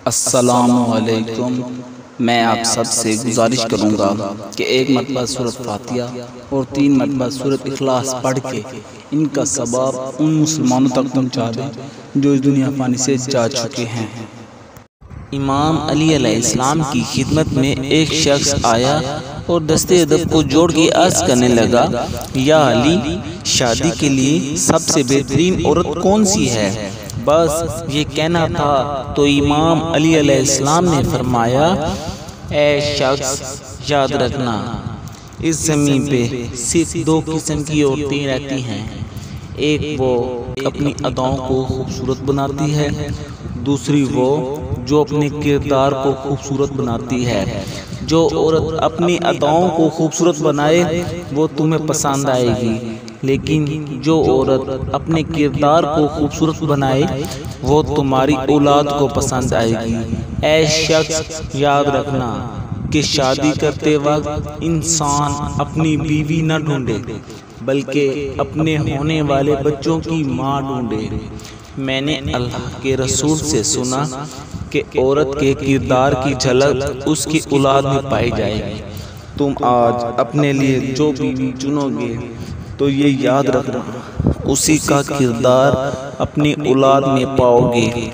السلام علیکم۔ میں آپ سب سے گزارش کروں گا کہ ایک مرتبہ سورۃ فاتحہ اور 3 مرتبہ سورۃ اخلاص پڑھ کے ان کا ثواب ان مسلمانوں تک پہنچا دیں جو اس دنیا فانی سے جا چکے ہیں۔ امام علی علیہ السلام کی خدمت میں ایک شخص آیا اور دستے ادب کو جوڑ کے عرض کرنے لگا، یا علی، شادی کے لیے سب سے بہترین عورت کون سی ہے؟ بس یہ کہنا تھا تو امام علی علیہ السلام نے فرمایا، اے شخص، یاد رکھنا اس زمین پہ صرف 2 قسم کی عورتیں رہتی ہیں، ایک وہ اپنی اداؤں کو خوبصورت بناتی ہے، دوسری وہ جو اپنے کردار کو خوبصورت بناتی ہے۔ جو عورت اپنی اداؤں کو خوبصورت بنائے وہ تمہیں پسند آئے گی، لیکن جو عورت اپنے کردار کو خوبصورت بنائے وہ تمہاری اولاد کو پسند آئے گی۔ اے شخص، یاد رکھنا کہ شادی کرتے وقت انسان اپنی بیوی نہ ڈھونڈے بلکہ اپنے ہونے والے بچوں کی ماں ڈھونڈے۔ میں نے اللہ کے رسول سے سنا کہ عورت کے کردار کی جھلک اس کی اولاد میں پائی جائے گی۔ تم آج اپنے لیے جو بیوی چنو گے تو یہ یاد رکھنا اسی کا کردار اپنی اولاد میں پاؤ گے۔